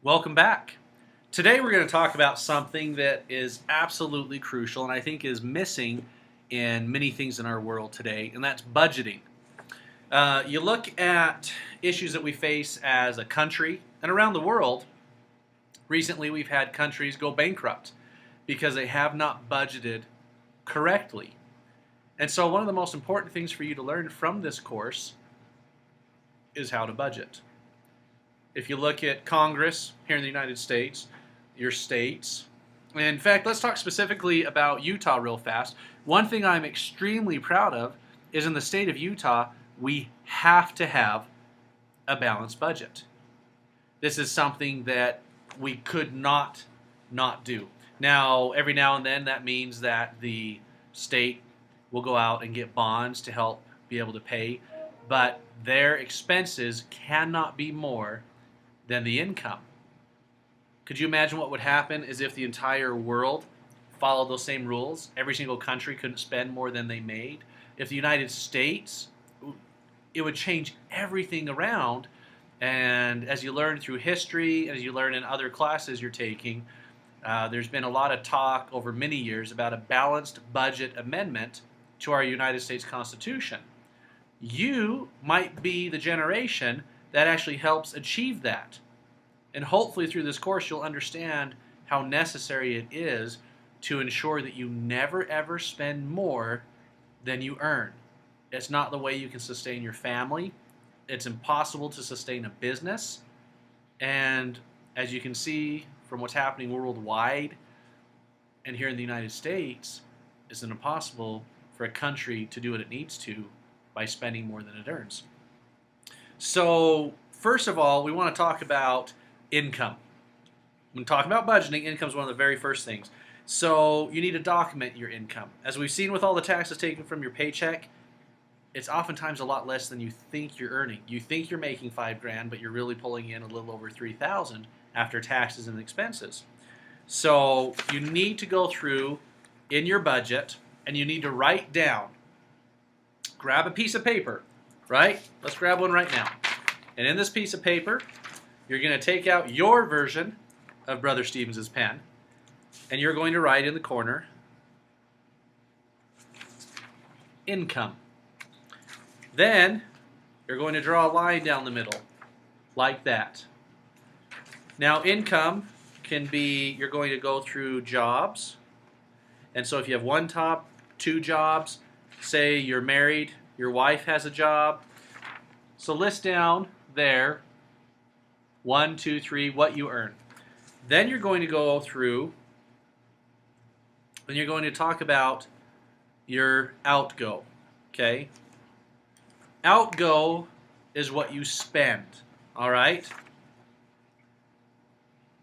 Welcome back. Today we're going to talk about something that is absolutely crucial and I think is missing in many things in our world today, and that's budgeting. You look at issues that we face as a country and around the world. Recently, we've had countries go bankrupt because they have not budgeted correctly. And so, one of the most important things for you to learn from this course is how to budget. If you look at Congress here in the United States, your states, in fact, let's talk specifically about Utah real fast. One thing I'm extremely proud of is in the state of Utah, we have to have a balanced budget. This is something that we could not do. Now, every now and then, that means that the state will go out and get bonds to help be able to pay, but their expenses cannot be more than the income. Could you imagine what would happen is if the entire world followed those same rules? Every single country couldn't spend more than they made. If the United States, it would change everything around. And as you learn through history, as you learn in other classes you're taking, there's been a lot of talk over many years about a balanced budget amendment to our United States Constitution. You might be the generation that actually helps achieve that. And hopefully through this course you'll understand how necessary it is to ensure that you never ever spend more than you earn. It's not the way you can sustain your family. It's impossible to sustain a business. And as you can see from what's happening worldwide and here in the United States, it's impossible for a country to do what it needs to by spending more than it earns. So first of all, we want to talk about income. When talking about budgeting, income is one of the very first things. So you need to document your income. As we've seen with all the taxes taken from your paycheck, it's oftentimes a lot less than you think you're earning. You think you're making $5,000, but you're really pulling in a little over $3,000 after taxes and expenses. So you need to go through in your budget and you need to write down. Grab a piece of paper, right? Let's grab one right now. And in this piece of paper, you're going to take out your version of Brother Stevens' pen, and you're going to write in the corner, income. Then, you're going to draw a line down the middle, like that. Now, income can be, you're going to go through jobs, and so if you have one job, two jobs, say you're married, your wife has a job, so list down there 1, 2, 3 what you earn. Then you're going to go through and you're going to talk about your outgo. Okay? Outgo is what you spend. All right?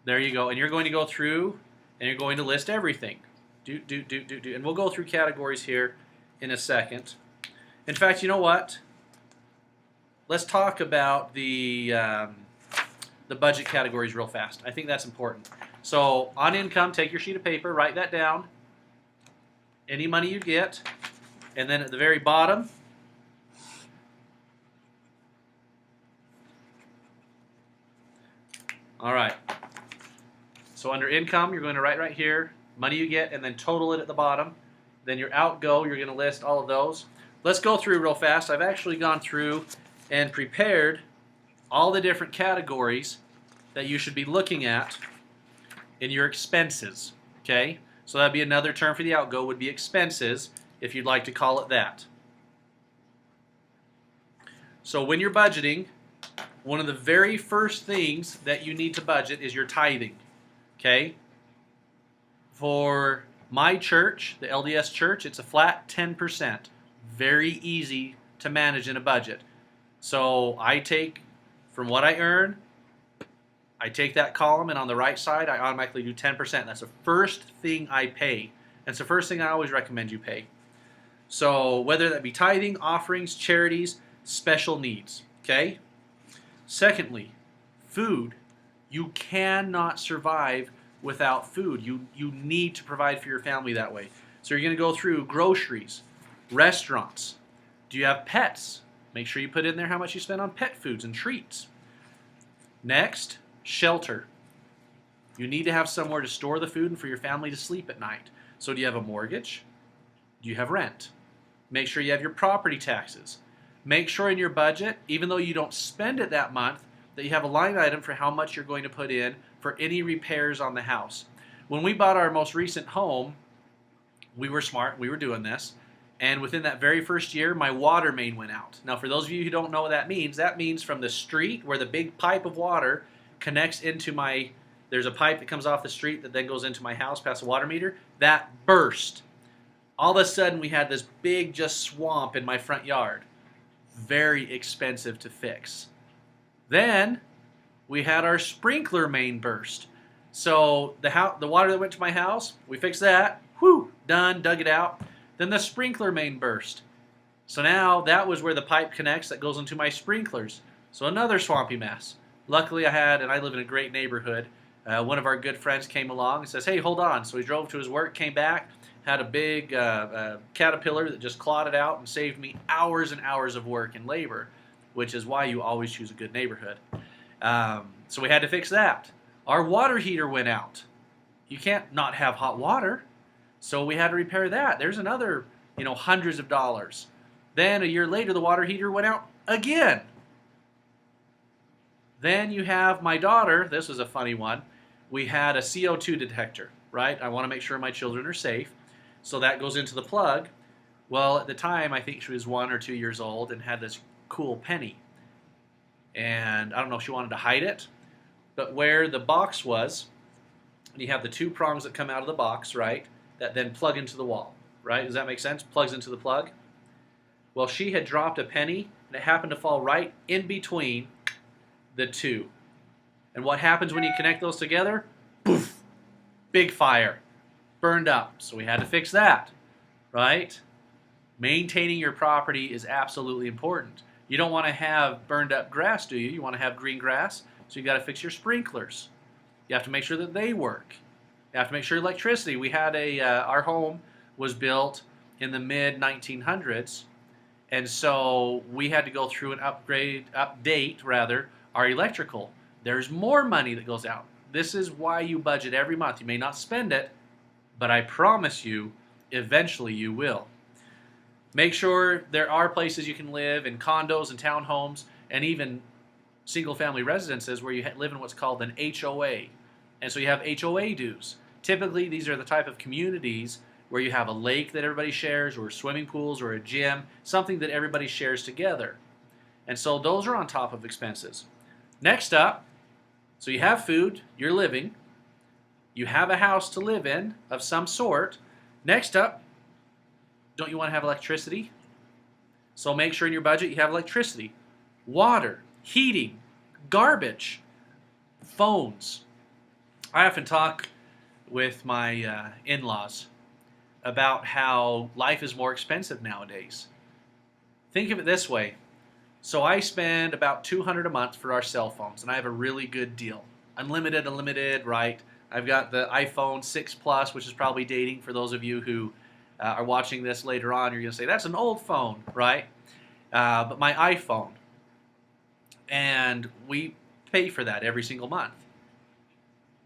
There you go. And you're going to go through and you're going to list everything. Do. And we'll go through categories here in a second. In fact, you know what? Let's talk about the budget categories real fast. I think that's important. So on income, take your sheet of paper, write that down. Any money you get. And then at the very bottom, all right. So under income, you're going to write right here, money you get, and then total it at the bottom. Then your outgo, you're going to list all of those. Let's go through real fast. I've actually gone through and prepared all the different categories that you should be looking at in your expenses. Okay? So that'd be another term for the outgo would be expenses, if you'd like to call it that. So when you're budgeting, one of the very first things that you need to budget is your tithing. Okay? For my church, the LDS church, it's a flat 10%. Very easy to manage in a budget. So I take from what I earn, I take that column, and on the right side, I automatically do 10%. That's the first thing I pay. That's the first thing I always recommend you pay. So whether that be tithing, offerings, charities, special needs. Okay? Secondly, food. You cannot survive without food. You need to provide for your family that way. So you're going to go through groceries, restaurants. Do you have pets? Make sure you put in there how much you spend on pet foods and treats. Next, shelter. You need to have somewhere to store the food and for your family to sleep at night. So do you have a mortgage? Do you have rent? Make sure you have your property taxes. Make sure in your budget, even though you don't spend it that month, that you have a line item for how much you're going to put in for any repairs on the house. When we bought our most recent home, we were smart, we were doing this, and within that very first year, my water main went out. Now, for those of you who don't know what that means from the street where the big pipe of water connects into there's a pipe that comes off the street that then goes into my house past the water meter, that burst. All of a sudden, we had this big just swamp in my front yard. Very expensive to fix. Then we had our sprinkler main burst. So the water that went to my house, we fixed that. Whew, done, dug it out. Then the sprinkler main burst. So now that was where the pipe connects that goes into my sprinklers. So another swampy mess. Luckily I live in a great neighborhood. One of our good friends came along and says, hey, hold on. So he drove to his work, came back, had a big caterpillar that just clawed it out and saved me hours and hours of work and labor, which is why you always choose a good neighborhood. So we had to fix that. Our water heater went out. You can't not have hot water. So we had to repair that. There's another, hundreds of dollars. Then a year later, the water heater went out again. Then you have my daughter. This was a funny one. We had a CO2 detector, right? I want to make sure my children are safe. So that goes into the plug. Well, at the time, I think she was 1 or 2 years old and had this cool penny. And I don't know if she wanted to hide it, but where the box was, you have the 2 prongs that come out of the box, right? That then plug into the wall, right? Does that make sense? Plugs into the plug. Well, she had dropped a penny, and it happened to fall right in between the 2. And what happens when you connect those together? Poof! Big fire. Burned up. So we had to fix that, right? Maintaining your property is absolutely important. You don't want to have burned up grass, do you? You want to have green grass, so you got to fix your sprinklers. You have to make sure that they work. You have to make sure electricity. We had our home was built in the mid 1900s, and so we had to go through and update our electrical. There's more money that goes out. This is why you budget every month. You may not spend it, but I promise you, eventually you will. Make sure there are places you can live in condos and townhomes and even single-family residences where you live in what's called an HOA. And so you have HOA dues. Typically, these are the type of communities where you have a lake that everybody shares, or swimming pools, or a gym, something that everybody shares together. And so those are on top of expenses. Next up, so you have food, you're living, you have a house to live in of some sort. Next up, don't you want to have electricity? So make sure in your budget you have electricity, water, heating, garbage, phones. I often talk with my in-laws about how life is more expensive nowadays. Think of it this way. So I spend about $200 a month for our cell phones, and I have a really good deal. Unlimited, right? I've got the iPhone 6 Plus, which is probably dating for those of you who are watching this later on. You're going to say, that's an old phone, right? But my iPhone. And we pay for that every single month.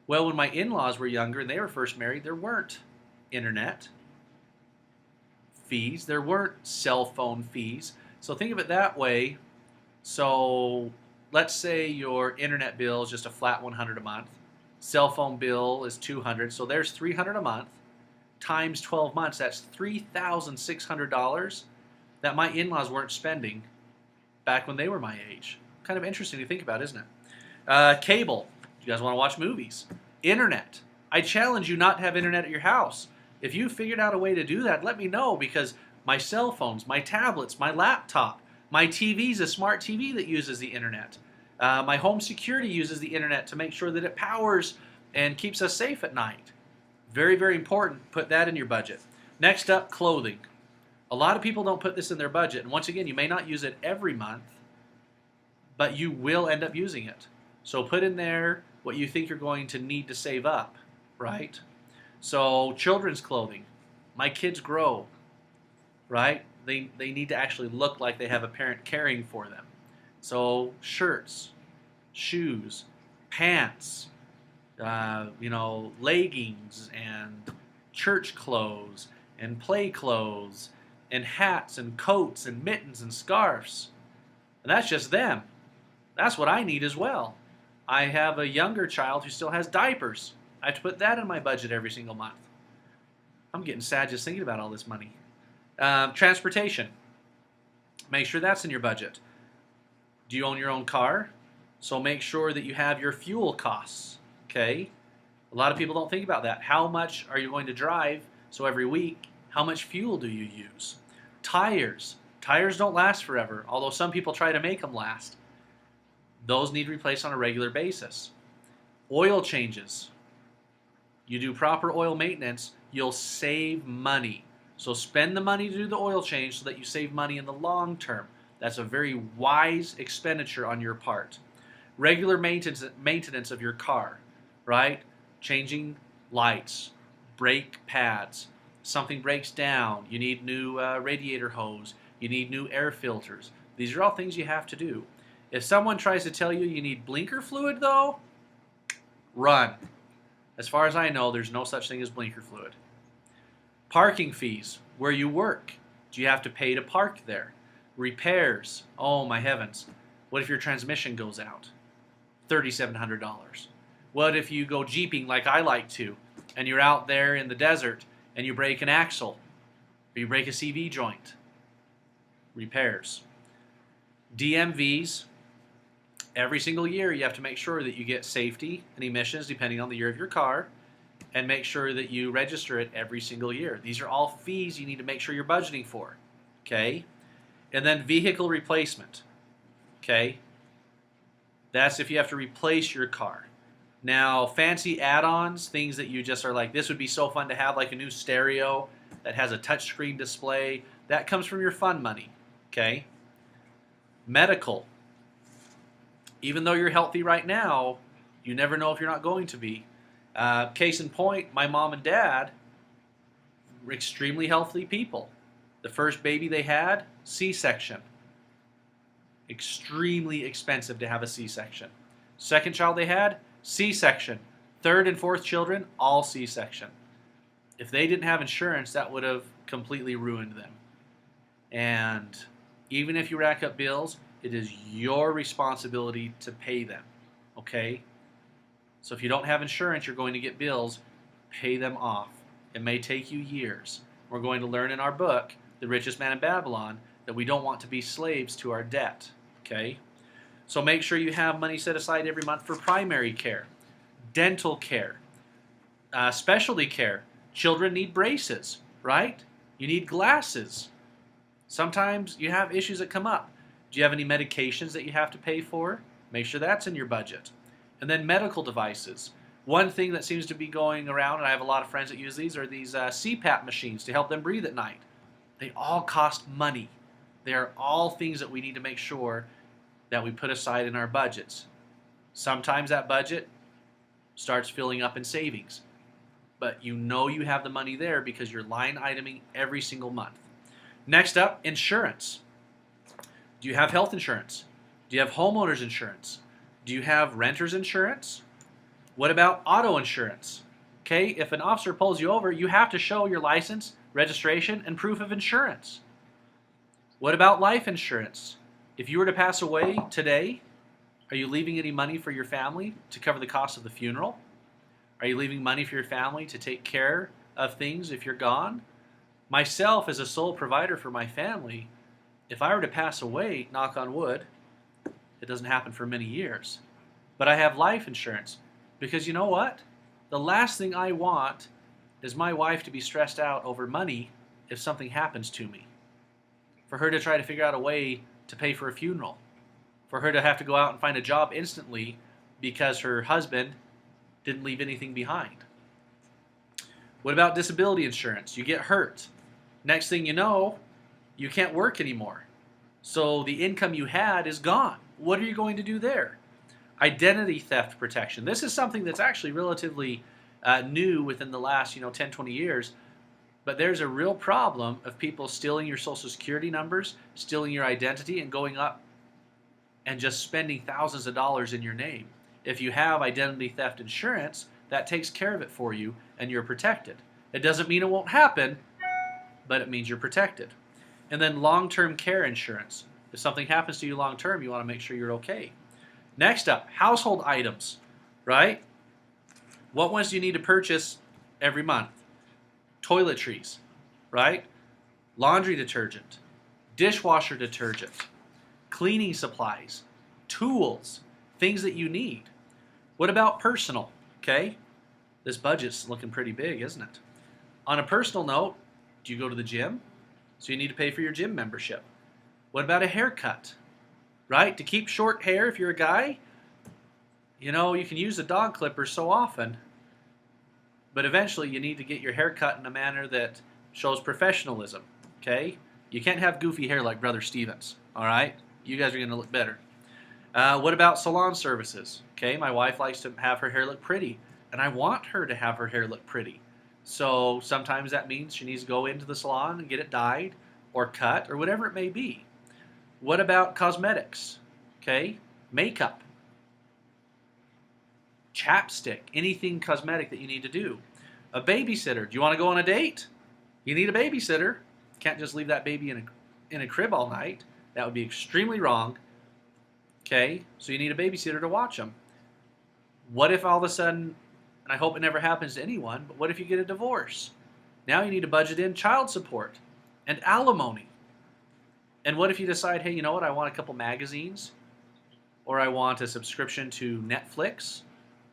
Well, when my in-laws were younger and they were first married, there weren't internet fees. There weren't cell phone fees. So think of it that way. So let's say your internet bill is just a flat $100 a month. Cell phone bill is $200. So there's $300 a month. Times 12 months, that's $3,600 that my in-laws weren't spending back when they were my age. Kind of interesting to think about, isn't it? Cable. You guys want to watch movies? Internet. I challenge you not to have internet at your house. If you figured out a way to do that, let me know, because my cell phones, my tablets, my laptop, my TV is a smart TV that uses the internet. My home security uses the internet to make sure that it powers and keeps us safe at night. Very, very important. Put that in your budget. Next up, clothing. A lot of people don't put this in their budget. And once again, you may not use it every month, but you will end up using it. So put in there what you think you're going to need to save up, right? So children's clothing. My kids grow, right? They need to actually look like they have a parent caring for them. So shirts, shoes, pants, leggings and church clothes and play clothes and hats and coats and mittens and scarves. And that's just them. That's what I need as well. I have a younger child who still has diapers. I have to put that in my budget every single month. I'm getting sad just thinking about all this money. Transportation. Make sure that's in your budget. Do you own your own car? So make sure that you have your fuel costs. Okay? A lot of people don't think about that. How much are you going to drive? So every week, how much fuel do you use? Tires. Tires don't last forever, although some people try to make them last. Those need replaced on a regular basis. Oil changes. You do proper oil maintenance, you'll save money. So spend the money to do the oil change so that you save money in the long term. That's a very wise expenditure on your part. Regular maintenance of your car, right? Changing lights, brake pads. Something breaks down, you need new radiator hose, you need new air filters. These are all things you have to do. If someone tries to tell you need blinker fluid though, run. As far as I know, there's no such thing as blinker fluid. Parking fees, where you work. Do you have to pay to park there? Repairs, oh my heavens. What if your transmission goes out? $3,700. What if you go jeeping like I like to, and you're out there in the desert, and you break an axle, or you break a CV joint? Repairs. DMVs, every single year you have to make sure that you get safety and emissions depending on the year of your car, and make sure that you register it every single year. These are all fees you need to make sure you're budgeting for. Okay? And then vehicle replacement. Okay? That's if you have to replace your car. Now, fancy add-ons, things that you just are like, this would be so fun to have, like a new stereo that has a touchscreen display, that comes from your fund money. Okay? Medical. Even though you're healthy right now, you never know if you're not going to be. Case in point, my mom and dad were extremely healthy people. The first baby they had, C-section. Extremely expensive to have a C-section. Second child they had, C-section. Third and fourth children, all C-section. If they didn't have insurance, that would have completely ruined them. And even if you rack up bills, it is your responsibility to pay them. Okay? So if you don't have insurance, you're going to get bills. Pay them off. It may take you years. We're going to learn in our book, The Richest Man in Babylon, that we don't want to be slaves to our debt. Okay? So make sure you have money set aside every month for primary care, dental care, specialty care. Children need braces, right? You need glasses. Sometimes you have issues that come up. Do you have any medications that you have to pay for? Make sure that's in your budget. And then medical devices. One thing that seems to be going around, and I have a lot of friends that use these, are these CPAP machines to help them breathe at night. They all cost money. They are all things that we need to make sure that we put aside in our budgets. Sometimes that budget starts filling up in savings. But you know you have the money there because you're line iteming every single month. Next up, insurance. Do you have health insurance? Do you have homeowners insurance? Do you have renter's insurance? What about auto insurance? Okay, if an officer pulls you over, you have to show your license, registration, and proof of insurance. What about life insurance? If you were to pass away today, are you leaving any money for your family to cover the cost of the funeral? Are you leaving money for your family to take care of things if you're gone? Myself, as a sole provider for my family, if I were to pass away, knock on wood, it doesn't happen for many years. But I have life insurance because you know what? The last thing I want is my wife to be stressed out over money if something happens to me. For her to try to figure out a way to pay for a funeral. For her to have to go out and find a job instantly because her husband didn't leave anything behind. What about disability insurance? You get hurt. Next thing you know, you can't work anymore. So the income you had is gone. What are you going to do there? Identity theft protection. This is something that's actually relatively new within the last 10, 20 years. But there's a real problem of people stealing your social security numbers, stealing your identity, and going up and just spending thousands of dollars in your name. if you have identity theft insurance, that takes care of it for you and you're protected. It doesn't mean it won't happen, but it means you're protected. And then long-term care insurance. If something happens to you long-term, you want to make sure you're okay. Next up, household items, right? What ones do you need to purchase every month? Toiletries, right? Laundry detergent, dishwasher detergent, cleaning supplies, tools, things that you need. What about personal? Okay, this budget's looking pretty big, isn't it? On a personal note, do you go to the gym? So you need to pay for your gym membership. What about a haircut? Right? To keep short hair if you're a guy, you know, you can use a dog clipper so often, but eventually you need to get your hair cut in a manner that shows professionalism, okay? You can't have goofy hair like Brother Stevens, all right? You guys are going to look better. What about salon services? Okay, my wife likes to have her hair look pretty, and I want her to have her hair look pretty. So sometimes that means she needs to go into the salon and get it dyed or cut or whatever it may be. What about cosmetics? Okay, makeup, chapstick, anything cosmetic that you need to do. A babysitter. Do you want to go on a date? You need a babysitter. Can't just leave that baby in a crib all night. That would be extremely wrong. Okay, so you need a babysitter to watch them. What if all of a sudden, and I hope it never happens to anyone, but what if you get a divorce? Now you need to budget in child support and alimony. And what if you decide, hey, you know what, I want a couple magazines, or I want a subscription to Netflix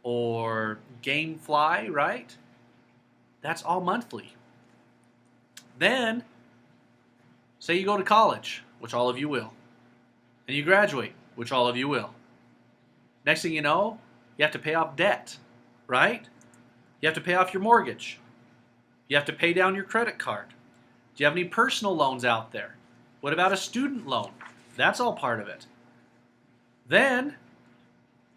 or Gamefly, right? That's all monthly. Then, say you go to college, which all of you will, and you graduate, which all of you will. Next thing you know, you have to pay off debt, right? You have to pay off your mortgage. You have to pay down your credit card. Do you have any personal loans out there? What about a student loan? That's all part of it. Then,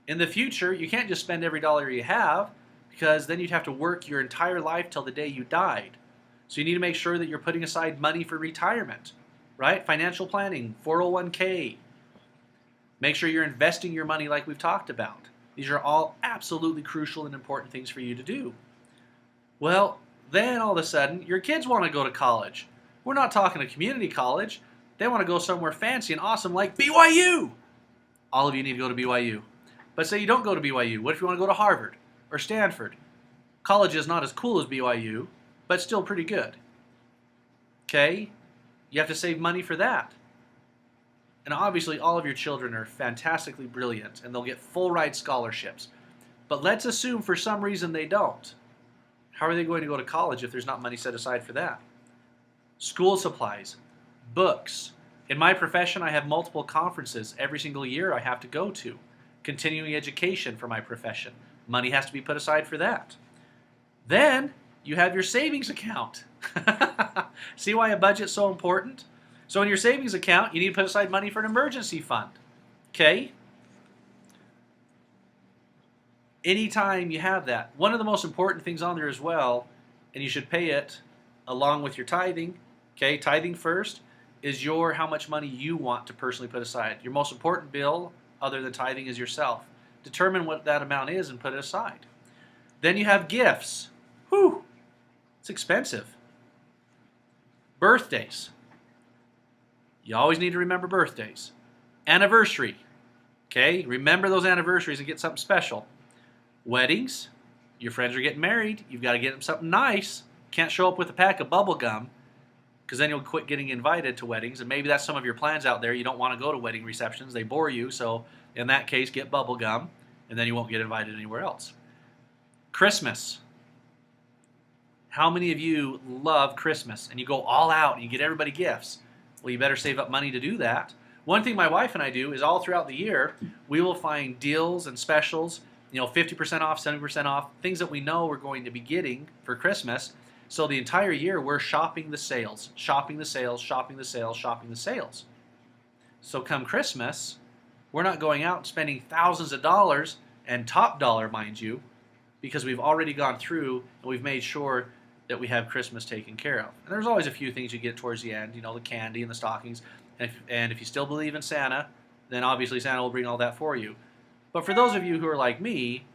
in the future, you can't just spend every dollar you have, because then you'd have to work your entire life till the day you died. So you need to make sure that you're putting aside money for retirement, right? Financial planning, 401k. Make sure you're investing your money like we've talked about. These are all absolutely crucial and important things for you to do. Well, then all of a sudden, your kids want to go to college. We're not talking a community college. They want to go somewhere fancy and awesome like BYU. All of you need to go to BYU. But say you don't go to BYU. What if you want to go to Harvard or Stanford? College is not as cool as BYU, but still pretty good. Okay? You have to save money for that. And obviously all of your children are fantastically brilliant and they'll get full ride scholarships. But let's assume for some reason they don't. How are they going to go to college if there's not money set aside for that? School supplies, books. In my profession, I have multiple conferences every single year I have to go to. Continuing education for my profession. Money has to be put aside for that. Then you have your savings account. See why a budget's so important? So in your savings account, you need to put aside money for an emergency fund. Okay? Anytime you have that. One of the most important things on there as well, and you should pay it along with your tithing, okay, tithing first, is your how much money you want to personally put aside. Your most important bill, other than tithing, is yourself. Determine what that amount is and put it aside. Then you have gifts. Whew, it's expensive. Birthdays. You always need to remember birthdays. Anniversary. Okay, remember those anniversaries and get something special. Weddings. Your friends are getting married. You've got to get them something nice. Can't show up with a pack of bubble gum, because then you'll quit getting invited to weddings. And maybe that's some of your plans out there. You don't want to go to wedding receptions. They bore you. So in that case, get bubble gum, and then you won't get invited anywhere else. Christmas. How many of you love Christmas and you go all out and you get everybody gifts? Well, you better save up money to do that. One thing my wife and I do is all throughout the year, we will find deals and specials, 50% off, 70% off, things that we know we're going to be getting for Christmas. So the entire year, we're shopping the sales, shopping the sales, shopping the sales, shopping the sales. So come Christmas, we're not going out and spending thousands of dollars, and top dollar, mind you, because we've already gone through and we've made sure that we have Christmas taken care of. And there's always a few things you get towards the end, the candy and the stockings. And if you still believe in Santa, then obviously Santa will bring all that for you. But for those of you who are like me,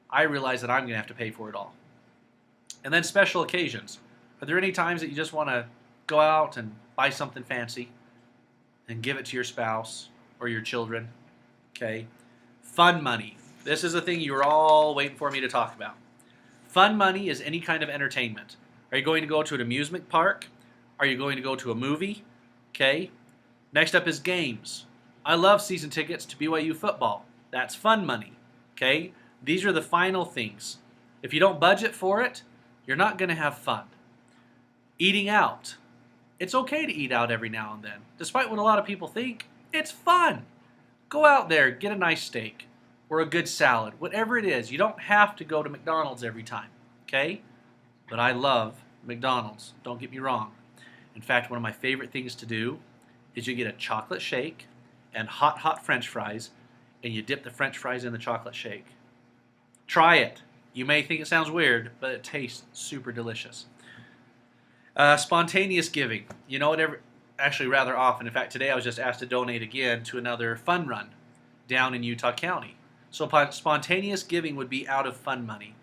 I realize that I'm going to have to pay for it all. And then special occasions. Are there any times that you just want to go out and buy something fancy and give it to your spouse or your children? Okay. Fun money. This is a thing you were all waiting for me to talk about. Fun money is any kind of entertainment. Are you going to go to an amusement park? Are you going to go to a movie? Okay. Next up is games. I love season tickets to BYU football. That's fun money. Okay. These are the final things. If you don't budget for it, you're not going to have fun. Eating out. It's okay to eat out every now and then. Despite what a lot of people think, it's fun. Go out there, get a nice steak or a good salad, whatever it is. You don't have to go to McDonald's every time, okay? But I love McDonald's, don't get me wrong. In fact, one of my favorite things to do is you get a chocolate shake and hot French fries, and you dip the French fries in the chocolate shake. Try it. You may think it sounds weird, but it tastes super delicious. Spontaneous giving. You know what? Actually, rather often. In fact, today I was just asked to donate again to another fun run down in Utah County. So spontaneous giving would be out of fun money.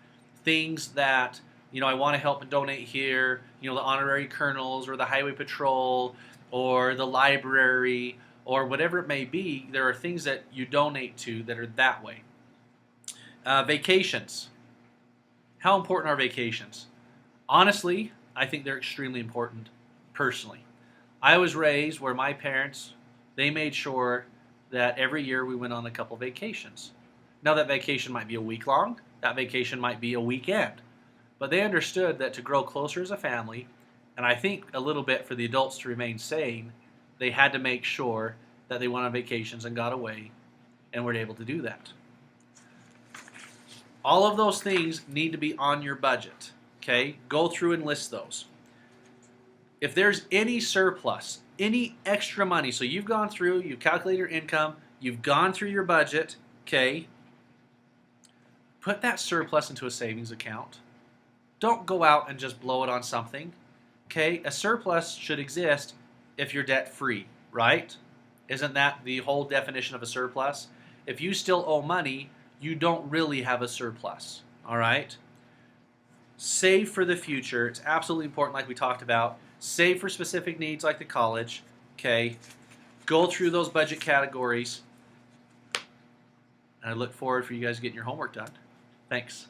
Things that, I want to help and donate here, the honorary colonels or the highway patrol or the library or whatever it may be. There are things that you donate to that are that way. Vacations. How important are vacations? Honestly, I think they're extremely important personally. I was raised where my parents, they made sure that every year we went on a couple vacations. Now that vacation might be a week long, that vacation might be a weekend. But they understood that to grow closer as a family, and I think a little bit for the adults to remain sane, they had to make sure that they went on vacations and got away and were able to do that. All of those things need to be on your budget. Okay? Go through and list those. If there's any surplus, any extra money, so you've gone through, you've calculated your income, you've gone through your budget, okay? Put that surplus into a savings account. Don't go out and just blow it on something, okay? A surplus should exist if you're debt-free, right? Isn't that the whole definition of a surplus? If you still owe money, you don't really have a surplus, all right? Save for the future. It's absolutely important, like we talked about. Save for specific needs like the college, okay? Go through those budget categories. And I look forward for you guys getting your homework done. Thanks.